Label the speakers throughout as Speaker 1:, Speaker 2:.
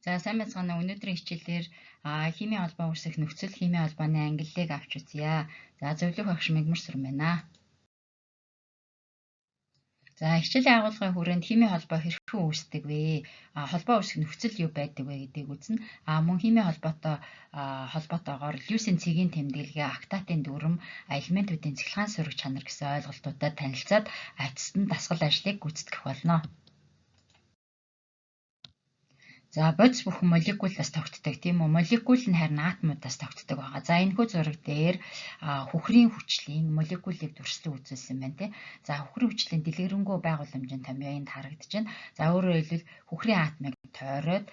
Speaker 1: За сайн байцгаана. Өнөөдрийн хичээлээр химийн холбоо үүсэх нөхцөл химийн холбооны ангиллыг авч үзье. За зөвлөх багш Мигмар Сүрэн байна. За хичээлийн агуулгын хүрээнд химийн холбоо хэрхэн үүсдэг вэ? Холбоо үүсэх нөхцөл юу байдаг вэ гэдгийг үзнэ. Мөн химийн холбоотойгоор Льюсийн цэгийн тэмдэглэгээ, октатын дүрм, элементүүдийн цэглэгаан сөрөг чанар гэсэн ойлголтуудад танилцаад эцэст нь дасгал ажлыг гүйцэтгэх болно. За бодис бүхэн молекулаас тогтдог тийм үү? Молекул нь харин атомудаас тогтдог байгаа. За энэхүү зураг дээр хөхрийн хүчлийн молекулыг дүрслэн үзүүлсэн байна тийм. За хөхрийн хүчлийн дэлгэрэнгүй байгууламжийн томьёо энд харагдаж байна. За өөрөөр хэлбэл хөхрийн атомыг тойроод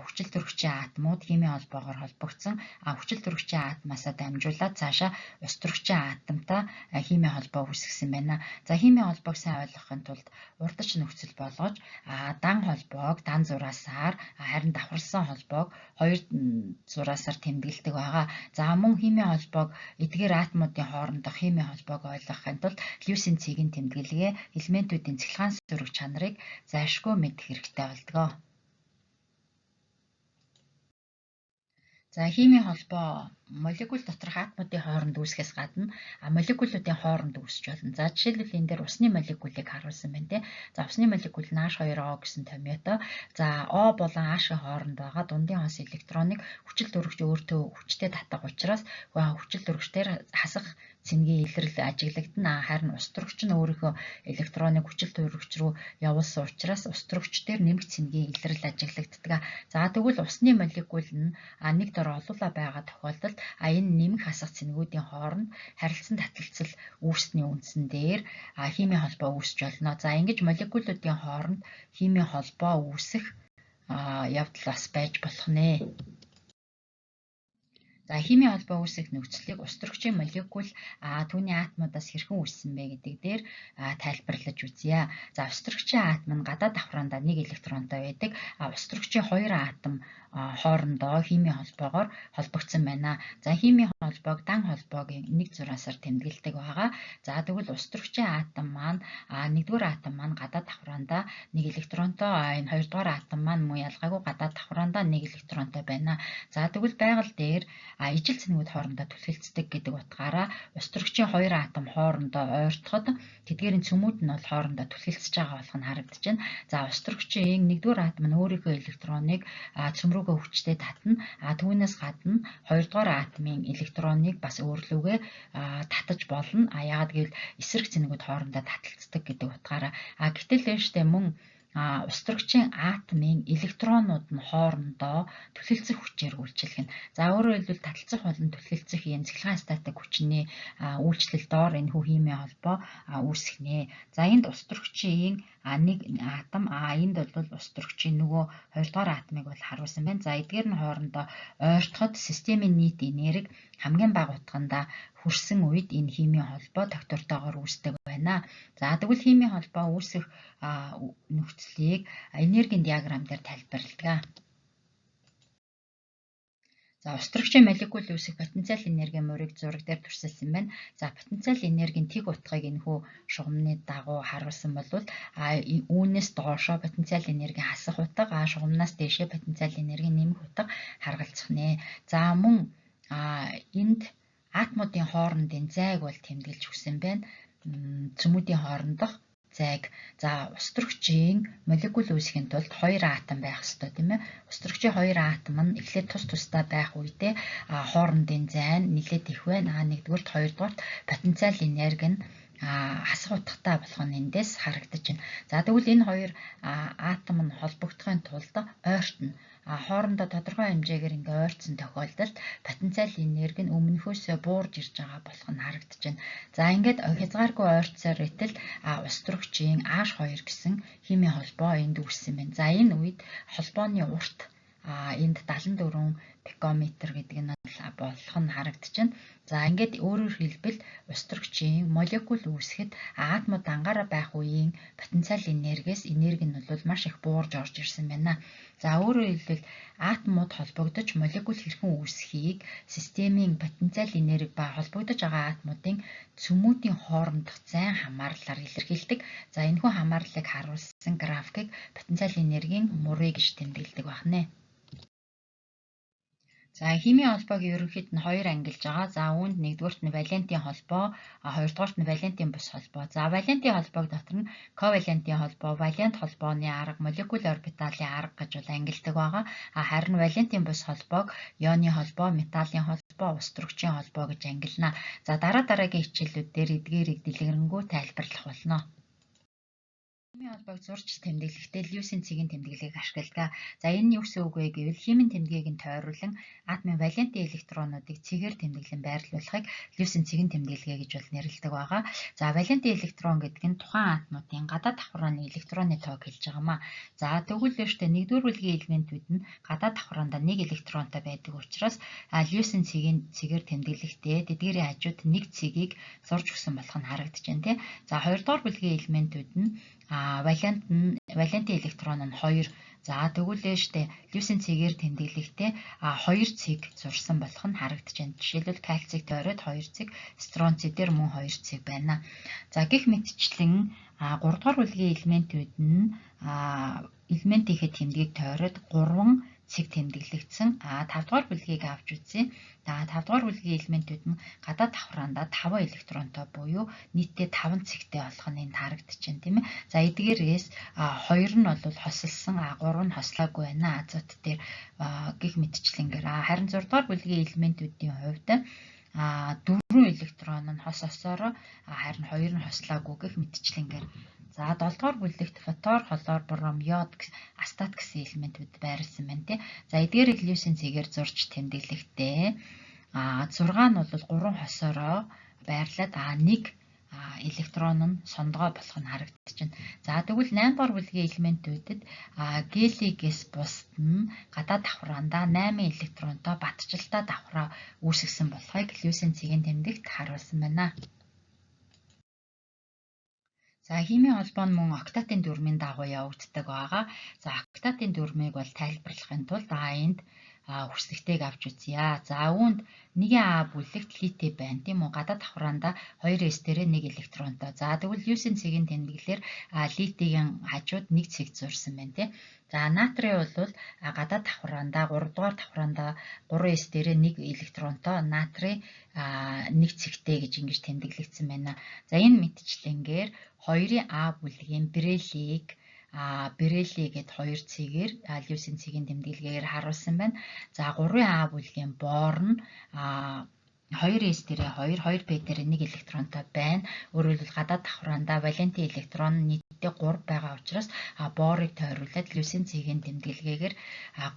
Speaker 1: хүчил төрөгчийн атомууд химийн холбоогоор холбогдсон. Хүчил төрөгчийн атомаасаа дамжуулаад цаашаа ус төрөгчийн атомтай химийн холбоо үүсгэсэн байна. За химийн холбоог сайн ойлгохын тулд урдач нөхцөл болгож дан холбоог дан зураасаар харин давхарсан холбоог хоёр зураасаар тэмдэглэдэг байгаа. За мөн химийн холбоог эдгээр атомуудын хоорондох химийн холбоог ойлгохын тулд Льюсийн цэгийн тэмдэглэгээ элементүүдийн цэглэгаан сөрөг чанарыг зайлшгүй мэдэх хэрэгтэй болдог. За химийн холбоо молекул доторх атомуудын хооронд үүсгэхээс гадна молекулуудын хооронд үүсч болно. За жишээлбэл энэ дээр усны молекулыг харуулсан байна тийм. За усны молекул нь H2O гэсэн томьёотой. За O болон H-ийн хооронд байгаа дундын хонс электроныг хүчил төрөгч өөртөө хүчтэй татах учраас хүчил төрөгчдөр хасах цэнгийн илрэл ажиглагдана. Харин ус төрөгч нь өөрийнхөө электроныг хүчил төрөгч рүү явуулсан учраас ус төрөгч дээр нэмэх цэнгийн илрэл ажиглагддаг. За тэгвэл усны молекул нь нэг дор олуулаа байгаа тохиолдолд энэ нэмэх хасах цэнгүүдийн хооронд харилцан таталцал үүсний үндсэн дээр химийн холбоо үүсч болно. За ингэж молекулуудын хооронд химийн холбоо үүсэх явдал бас байж болох нэ. За химийн холбоо үүсэх нөхцөлийг ус төрөгчийн молекул түүний атомудаас хэрхэн үүссэн бэ гэдэг дээр тайлбарлаж үзье. За ус төрөгчийн атом нь гадаад давхраандаа нэг электронтой байдаг. Ус төрөгчийн хоёр атом хоорондоо химийн холбоогоор холбогдсон байна. За химийн холбоог дан холбоогийн нэг зураасаар тэмдэглэдэг байгаа. За тэгвэл ус төрөгчийн атом маань нэгдүгээр атом маань гадаад давхраандаа нэг электронтой, энэ хоёрдугаар атом маань мөн ялгаагүй гадаад давхраандаа нэг электронтой байна. За тэгвэл байгаль дээр ижил цэнэгүүд хоорондоо түлхэлцдэг гэдэг утгаараа ус төрөгчийн хоёр атом хоорондоо ойртоход тэдгээрийн цөмүүд нь бол хоорондоо түлхэлцэж байгаа болох нь харагдаж байна. За ус төрөгчийн нэгдүгээр атом нь өөрийнхөө электроныг цөм рүүгээ хүчтэй татна. Түүнээс гадна хоёрдугаар атомын электроныг бас өөрлөгөө татаж болно. Яагаад гэвэл эсрэг цэнэгүүд хоорондоо таталцдаг гэдэг утгаараа. Гэтэл штэ мөн ус төрөгчийн атомын электронууд нь хоорондоо түлхэлцэх хүчээр үйлчлэгнэ. За өөрөөр хэлбэл таталцах болон түлхэлцэх энэ цэглэгаан статик хүчний үйлчлэл доор энэ химийн холбоо үүсгэнэ. За энд ус төрөгчийн нэг атом энд бол ус төрөгчийн нөгөө хоёрдугаар атомыг бол харуулсан байна. За эдгээр нь хоорондоо ойртоход системийн нийт энерги хамгийн бага утганда хүрсэн үед энэ химийн холбоо тогтвортойгоор үүсдэг байна. За тэгвэл химийн холбоо үүсэх нөхцөлийг энергийн диаграмм дээр тайлбарладаг. За ус төрөгчийн молекул үүсэх потенциал энергийн мөрийг зураг дээр туршилсан байна. За потенциал энергийн тэг утгыг энэхүү шугамны дагуу харуулсан болвол үүнээс доошо потенциал энергийн хасах утга, шугамнаас дээшээ потенциал энергийн нэмэх утга харгалзах нэ. За мөн энд атомуудын хоорондын зайг бол тэмдэглэж өгсөн байна. Цөмүүдийн хоорондох зайг. За ус төрөгчийн молекул үүсгэхийн тулд хоёр атом байх ёстой тийм ээ. Ус төрөгчийн хоёр атом нь эхлээд тус тустай байх үедээ хоорондын зай нь нэлээд их байна. Нэгдүгürt хоёрдугаарт потенциал энерги нь хасах утгатай болох нь эндээс харагдаж байна. За тэгвэл энэ хоёр атом нь холбогдохын тулд ойртно. Хоорондоо тодорхой хэмжээгээр ингээ ойртсон тохиолдолд потенциал энерги нь өмнөхөөсөө буурж ирж байгаа болох нь харагдаж байна. За ингээд хязгааргүй ойртсоор итэл ус төрөгчийн H2 гэсэн химийн холбоо энд үүссэн байна. За энэ үед холбооны урт энд 74 пикометр гэдэг нь болох нь харагдаж байна. За ингээд өөрөөр хэлбэл ус төрөгчийн молекул үүсгэхэд атомууд ангаараа байх үеийн потенциал энергиэс энерги нь бол маш их буурж орж ирсэн байна. За өөрөөр хэлбэл атомууд холбогдож молекул хэрхэн үүсхийг системийн потенциал энерги ба холбогдож байгаа атомуудын цөмүүдийн хоорондох зайн хамаарлаар илэрхийлдэг. За энэхүү хамаарлыг харуулсан графикийг потенциал энергийн мөрөө гэж тэмдэглэдэг байна. За химийн холбоог ерөнхийд нь хоёр ангилж байгаа. За үүнд нэгдүгürt нь валентийн холбоо, хоёрдугаарт нь валентийн бус холбоо. За валентийн холбоог дотор нь ковалентийн холбоо, валент холбооны арга, молекул орбиталын арга гэж бол ангилдаг байгаа. Харин валентийн бус холбоог ионы холбоо, металлын холбоо, ус төрөгчийн холбоо гэж ангилна. За дараагийн хичээлүүд дээр эдгээрийг дэлгэрэнгүй тайлбарлах болно. Химийн холбоог зурж тэмдэглэхдээ Льюсийн цэгийн тэмдэглэгийг ашигладаг. За энэ нь юу гэсэн үг вэ гэвэл химийн тэмдгийг нь тойруулан атомын валентийн электронуудыг цэгээр тэмдэглэн байрлуулахыг Льюсийн цэгийн тэмдэглэгээ гэж бол нэрлэдэг байгаа. За валентийн электрон гэдэг нь тухайн атомуудын гадаад давхрааны электроны тоог хэлж байгаамаа. За тэгвэл өөртөө нэгдүгээр бүлгийн элементүүд нь гадаад давхраандаа нэг электронтой байдаг учраас Льюсийн цэгээр тэмдэглэхдээ тэдгээрийн хажууд нэг цэгийг зурж өгсөн болох нь харагдаж байна тийм. За хоёрдугаар бүлгийн элементүүд нь валентийн электрон нь 2. За тэгвэл штэ Льюсийн цэгээр тэмдэглэхдээ 2 цэг зурсан болох нь харагдаж байна. Жишээлбэл кальцийг тойроод 2 цэг, стронций дээр мөн 2 цэг байна. За гэх мэтчлэн 3 дугаар бүлгийн элементүүд нь элементийнхээ тэмдгийг тойроод 3 цэг тэмдэглэгдсэн. 5 дугаар бүлгийг авч үзье. 5 дугаар бүлгийн элементүүд нь гадаад давхраандаа 5 электронтой буюу нийтдээ 5 цэгтэй болох нь энд харагдаж байна тийм ээ. За эдгээрээс 2 нь бол хосолсон, 3 нь хослоогүй байна азот дээр гэх мэтчлэнгээр. Харин 6 дугаар бүлгийн элементүүдийн хувьд 4 электрон нь хос осоороо харин 2 нь хослоогүй гэх мэтчлэнгээр. За 7 дугаар бүлэгт фотор, хлор, бром, йод, астат гэсэн элементүүд байрласан байна тий. За эдгээр Льюсийн цэгээр зурж тэмдэглэхдээ 6 нь бол 3 хосоороо байрлаад 1 электрон нь сондгой болох нь харагдаж байна. За тэгвэл 8 дугаар бүлгийн элементүүдэд гелигээс бусд нь гадаад давхраандаа 8 электронтой батжилтаа давхраа үүсгэсэн болохыг Льюсийн цэгийн тэмдэгт харуулсан байна. За химийн холбоо нь мөн октатын дүрмийн дагуу явагддаг байгаа. За октатын дүрмийг бол тайлбарлахын тулд энд хүслэгтэйг авч үзье. За үүнд 1А бүлэгт литий байна тийм үү? Гадаад давхраандаа 2s дээрээ 1 электронтой. За тэгвэл Льюсийн цэгийн тэмдэглэлээр литигийн хажууд 1 цэг зурсан байна тийм. За натрий бол гадаад давхраандаа 3 дугаар давхраандаа 3s дээрээ 1 электронтой натрий 1 цэгтэй гэж ингэж тэмдэглэгдсэн байна. За энэ мэтчлэнгээр 2-ын А бүлгийн бериллийг гэд 2 цэгээр Льюсийн цэгийн тэмдэглэгээр харуулсан байна. За 3-ын А бүлгийн бор нь 2s дээрээ 2 p дээрээ 1 электронтой байна. Өөрөөр хэлбэл гадаад давхраандаа валентийн электрон нийтдээ 3 байгаа учраас борыг тойруулаад Льюсийн цэгийн тэмдэглэгээр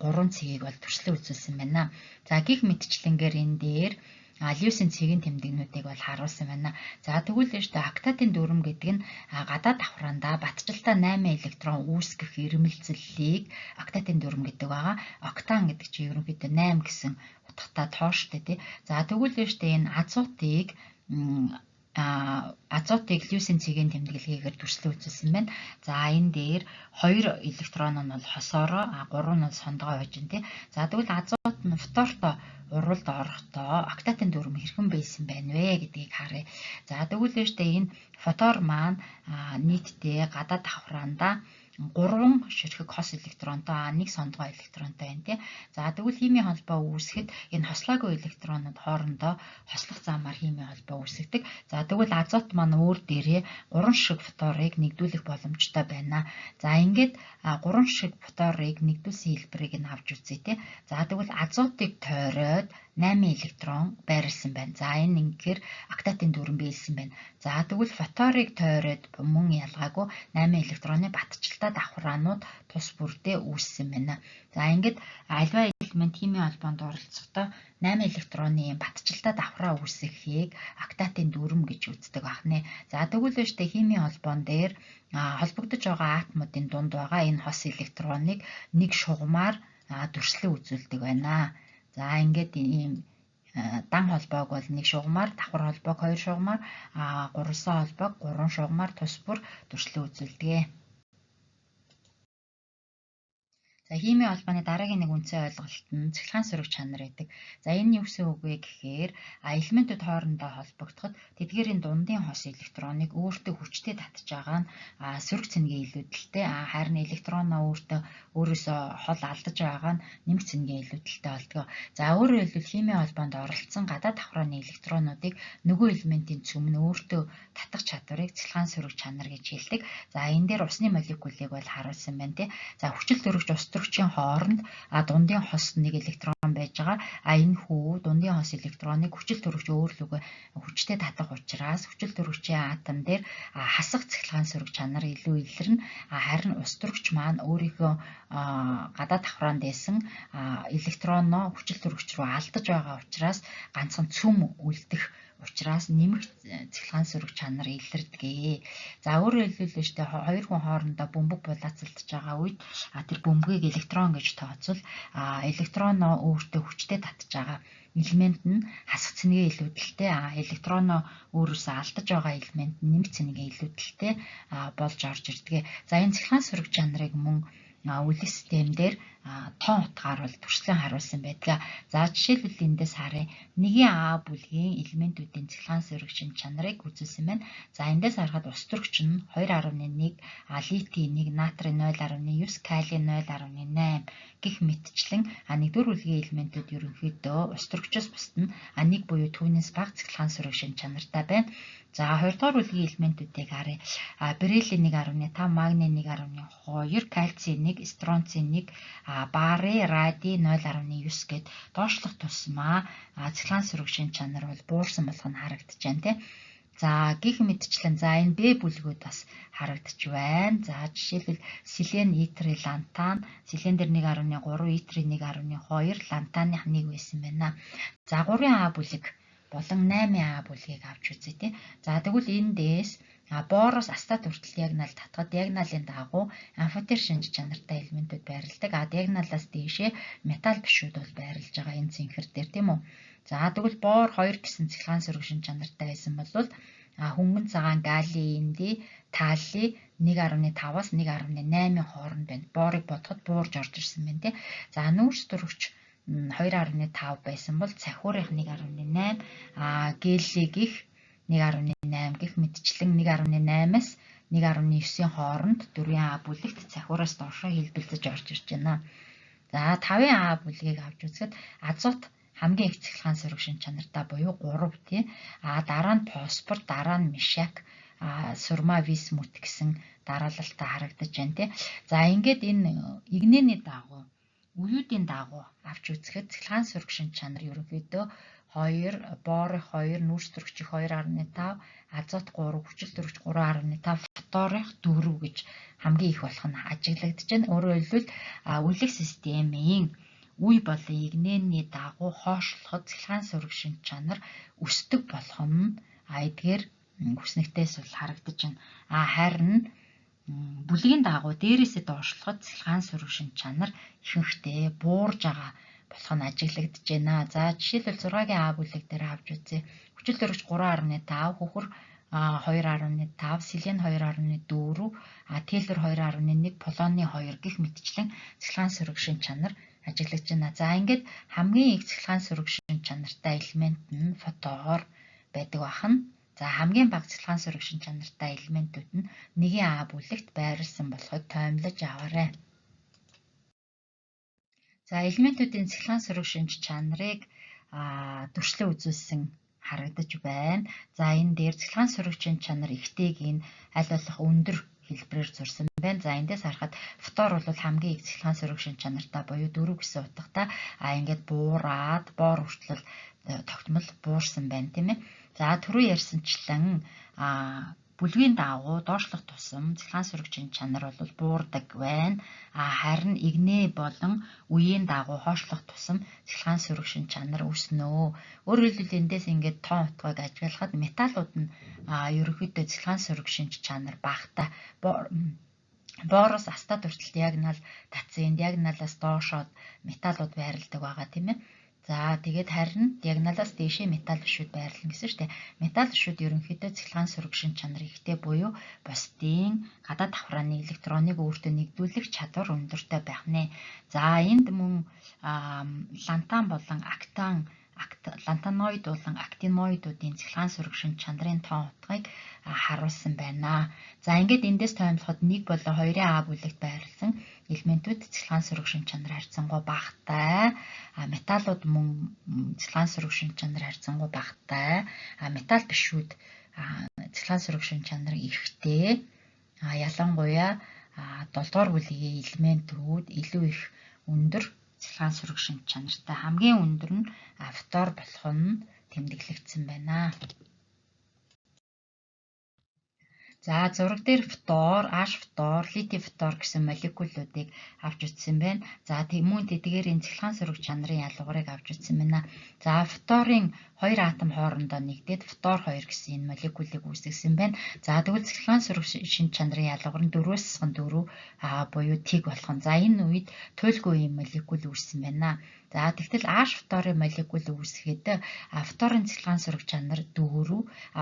Speaker 1: 3 цэгийг бол төрслөө үзүүлсэн байна. За гих мэтчлэнгээр энэ дээр Льюсийн цэгийн тэмдэгнүүдийг бол харуулсан байна. За тэгвэл октатын дүрм гэдэг нь гадаад давхраандаа батжилтаа 8 электрон үүсгэх ирмэлцэллийг октатын дүрм гэдэг байгаа. Октан гэдэг чинь ерөнхийдөө 8 гэсэн утгатай тоо штэ тий. За тэгвэл энэ азотыг Льюсийн цэгийн тэмдэглэгээр төрслөө үзүүлсэн байна. За энэ дээр 2 электрон нь бол хосоороо 3 нь бол сондгой байж байна тий. За тэгвэл азот нь фтортой уралд орохдоо октатын дүрм хэрхэн байсан байна вэ гэдгийг харъя. За тэгвэл энэ фотор маань нийтдээ гадаад давхраандаа 3 ширхэг хос электронтой 1 сондгой электронтой байна тий. За тэгвэл химийн холбоо үүсгэхэд энэ хослоогүй электронууд хоорондоо хослох замаар химийн холбоо үүсгдэг. За тэгвэл азот маань өөр дээрээ 3 ширхэг фторыг нэгдүүлэх боломжтой байна. За ингээд 3 ширхэг фторыг нэгдүүлсэн хэлбэрийг нь авч үзье тий. За тэгвэл азотыг тойроод 8 электрон байрлсан байна. За энэ ингэхээр октатын дүрм биелсэн байна. За тэгвэл фоторыг тойроод мөн ялгаагүй 8 электроны батжилтаа давхраанууд тус бүрдээ үүссэн байна. За ингээд альва элемент химийн холбоонд оролцохдоо 8 электроны батжилтаа давхраа үүсгэхийг октатын дүрм гэж үздэг байна. За тэгвэл химийн холбоон дээр холбогдож байгаа атомуудын дунд байгаа энэ хос электроныг нэг шугамаар төрслөө үзүүлдэг байна. За ингээд ийм дан холбоог бол 1 шугамаар, давхар холбоог 2 шугамаар, гурвалсан холбоог 3 шугамаар тус бүр төрслөө үзүүлдэг. За химийн холбооны дараагийн нэг үндсэн ойлголт нь цэглэгаан сөрөг чанар гэдэг. За энэ юу гэсэн үг вэ гэхээр элементүүд хоорондоо холбогдоход тэдгээрийн дундын хос электроныг өөртөө хүчтэй татж байгаа нь сөрөг цэнгийн илүүдэлтэй, харин электроноо өөрөөсөө хол алдаж байгаа нь нэмэх цэнгийн илүүдэлтэй болдог. За өөрөөр хэлбэл химийн холбоонд оролцсон гадаад давхрааны электронуудыг нөгөө элементийн цөм нь өөртөө татах чадварыг цэглэгаан сөрөг чанар гэж хэлдэг. За энэ дээр усны молекулыг бол харуулсан байна тий. За хүчил төрөгч ус төрөгчийн хооронд дундын хос нэг электрон байж байгаа. Энэ дундын хос электроныг хүчил төрөгч өөрлөгөө хүчтэй татах учраас хүчил төрөгчийн атом дээр хасах цэглэгаан сөрөг чанар илүү илэрнэ. Харин ус төрөгч маань өөрийнхөө гадаад давхраанд байсан электроноо хүчил төрөгч рүү алдаж байгаа учраас ганцхан цөм үлдэх учраас нэмэх цэглэгаан сөрөг чанар илэрдэг. За өөрөөр хэлбэл штэ хоёр хүн хоорондоо бөмбөг булаацалдаж байгаа үед тэр бөмбөгийг электрон гэж тооцвол электроноо өөртөө хүчтэй татж байгаа элемент нь хасах цэнгийн илүүдэлтэй, электроноо өөрөөсөө алдаж байгаа элемент нь нэмэх цэнгийн илүүдэлтэй болж орж ирдэг. За энэ цэглэгаан сөрөг чанарыг мөн үлдэх системдэр тоон утгаар бол төрслөн харуулсан байдаг. За жишээлбэл эндээс харъя. Нэгin А бүлгийн элементүүдийн цэглэгаан сөрөгчийн чанарыг үзүүлсэн байна. За эндээс харахад ус төрөгч нь 2.1, литий 1, натрий 0.9, калий 0.8 гэх мэтчлэн нэгдүгээр бүлгийн элементүүд ерөнхийдөө ус төрөгчөөс бусад нь нэг буюу түүнээс бага цэглэгаан сөрөгчийн чанартай байна. За 2 дугаар бүлгийн элементүүдийг харъя. Бериллий 1.5, магний 1.2, кальций 1, стронций 1, барий, радий 0.9 гэд доошлох тусмаа цэглэгаан сөрөгчийн чанар бол буурсан болох нь харагдаж байна тий. За гих мэдчлэн энэ Б бүлгүүд бас харагдаж байна. За жишээлбэл селен, итри, лантан, селен дээр 1.3, итри 1.2, лантаных 1 байсан байна. За 3-ын А бүлэг болон 8-ын А бүлгийг авч үзье тий. За тэгвэл эндээс бороос астат хүртэл диагонал татхад диагоналын дагуу амфитер шинж чанартай элементүүд байрладаг. Диагоналаас дээшээ металл бишүүд бол байрлаж байгаа энэ цэнхэр дээр тийм үү. За тэгвэл бор 2 гэсэн цэглэгаан сөрөг шинж чанартай байсан бол хөнгөн цагаан галлий, инди, таллий 1.5-аас 1.8-ын хооронд байна. Борыг бодоход буурж орж ирсэн байна тий. За нүүрс төрөгч 2.5 байсан бол цахиурынх 1.8, гэллигих 1.8 гэх мэтчлэн 1.8-аас 1.9-ийн хооронд 4-ийн А бүлэгт цахиураас доошоо хэлбэлзэж орж ирж байна. За 5-ын А бүлгийг авч үзэхэд азот хамгийн их цэглэгаан сөрөг шинж чанартай буюу 3 тий. Дараа нь фосфор, дараа нь мишак, сурма, висмут гэсэн дараалалтай харагдаж байна тий. За ингээд энэ игнэний дагуу уюудын дагуу авч үзэхэд цэглэгаан сөрөг шинж чанар ерөнхийдөө 2, бор 2, нүүрс төрөгч 2.5, азот 3, хүчил төрөгч 3.5, фторих 4 гэж хамгийн их болох нь ажиглагдаж байна. Өөрөөр хэлбэл үлдэх системийн үе болон игнэний дагуу хоошлоход цэглэгаан сөрөг шинж чанар өсдөг болох нь эдгээр хүснэгтээс бол харагдаж байна. Харин бүлгийн дагуу дээрээсээ доошлоход цэглэгаан сөрөг шинж чанар ихэнхдээ буурж байгаа болох нь ажиглагдаж байна. За жишээлбэл 6-гийн А бүлэг дээр авч үзье. Хүчил төрөгч 3.5, хөхөр 2.5, селен 2.4, теллер 2.1, полоний 2 гэх мэтчлэн цэглэгаан сөрөг шинж чанар ажиглагдаж байна. За ингээд хамгийн их цэглэгаан сөрөг шинж чанартай элемент нь фотор байдаг бахан. За хамгийн бага цэглэгаан сөрөг шинж чанартай элементүүд нь 1-ийн А бүлэгт байрлсан болохыг тоймлож аваарай. За элементүүдийн цэглэгаан сөрөг шинж чанарыг төрслөө үзүүлсэн харагдаж байна. За энэ дээр цэглэгаан сөрөг шинж чанар ихтэйг аль болох өндөр хэлбэрээр зурсан байна. За эндээс харахад фотор бол хамгийн их цэглэгаан сөрөг шинж чанартай буюу 4 гэсэн утгатай ингээд буураад бор хүртэл тогтмол буурсан байна тийм ээ. За түрүү ярьсанчлан бүлгийн дагуу доошлох тусам цэглэгаан сөрөг шинж чанар бол буурдаг байна. Харин игнэ болон үеийн дагуу хоошлох тусам цэглэгаан сөрөг шинж чанар өснө. Өөрөөр хэлбэл эндээс ингээд тоон утгыг ажиглахад металлууд нь ерөнхийдөө цэглэгаан сөрөг шинж чанар багтаа бороос астат хүртэл диагонал татсан. Диагоналаас доошоод металлууд байрладаг байгаа тийм ээ. За тэгээд харин диагоналаас дээшээ металл бишүүд байрлана гэсэн шүү дээ. Металл бишүүд ерөнхийдөө цахилгаан сөрөг шин чанар ихтэй буюу бусдын гадаад давхрааны электроныг өөртөө нэгдүүлэх чадвар өндөртэй байх нэ. За энд мөн лантан болон лантаноид болон актиноидуудын цахилгаан сөрөг шин чанарын тоон утгыг харуулсан байна. За ингээд эндээс тоомлоход 1 болон 2-ын А бүлэгт байрласан элементүүд цахилгаан сөрөг шин чанар харьцангуй багатай. Металлууд мөн цахилгаан сөрөг шин чанар харьцангуй багатай. Металл бишүүд цахилгаан сөрөг шин чанар ихтэй. Ялангуяа 7 дугаар бүлгийн элементүүд илүү их өндөр цахилгаан сөрөг шин чанартай. Хамгийн өндөр нь фтор болох нь тэмдэглэгдсэн байна. За зураг дээр фтор, H фтор, литий фтор гэсэн молекулуудыг авч үзсэн байна. За мөн тэдгээрийн цахилгаан сөрөг чанарын ялгарыг авч үзсэн байна. За фторын 2 атом хоорондоо нэгдээд фтор 2 гэсэн энэ молекулыг үүсгэсэн байна. За тэгвэл цахилгаан сөрөг шин чанарын ялгар нь 4-4 буюу тиг болох нь. За энэ үед туйлгүй юм молекул үүссэн байна. За тэгтэл H фторын молекул үүсгэхэд фторын цахилгаан сөрөг чанар 4,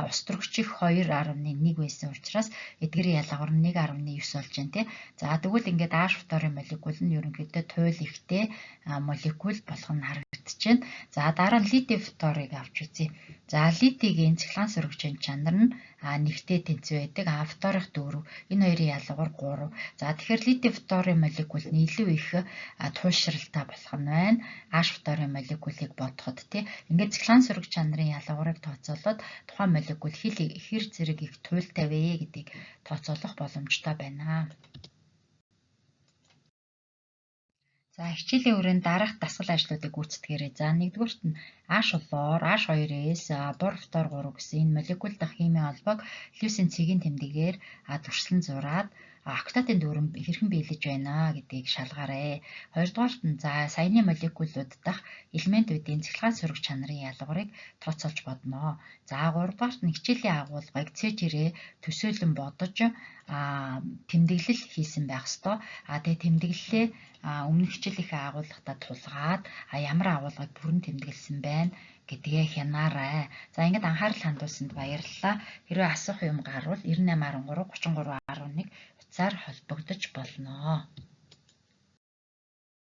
Speaker 1: устөрөгчийн 2.1 байсан учраас эдгэрийн ялгар нь 1.9 болж байна тий. За тэгвэл ингээд H фторын молекул нь ерөнхийдөө туйл ихтэй молекул болох нь харагдчихэв. За дараа нь литий фторыг авч үзье. За литигийн цахилгаан сөрөг шин чанар нь нэгтэй тэнцвэр байдаг. Фторын 4, энэ хоёрын ялгар 3. За тэгэхээр литий фторын молекул нь илүү их туйлшралтай болох нь байна. H фторын молекулыг бодоход тий. Ингээд цахилгаан сөрөг чанарын ялгарыг тооцоолоод тухайн молекул хэр зэрэг их туйлтай вэ гэдгийг тооцоолох боломжтой байна. За хичээлийн хүрээнд дараах дасгал ажлуудыг гүйцэтгээрэй. За нэгдүгüүрт нь H улуур H2-с бур фтор 3 гэсэн энэ молекул дахь химийн холбоог Льюисийн цэгийн тэмдгээр зуршлан зураад октатын дүүрэн хэрхэн биелэж байна гэдгийг шалгаарай. Хоёрдугаарт нь за саяны молекулууд дахь элементүүдийн цахилгаан сөрөг чанарын ялгарыг тооцоолж бодно. За гуравдугаарт нь хичээлийн агуулгыг цэжирээ төсөөлөн бодож тэмдэглэл хийсэн байх ёстой. Тэгээ тэмдэглэлээ өмнөх хичээлийнхээ агуулгатаа тулгаад ямар агуулгыг бүрэн тэмдэглэсэн байна гэдгээ хянаарай. За ингээд анхаарал хандуулсанд баярлалаа. Хэрвээ асуух юм гарвал 9813 3311 утсаар холбогдож болно.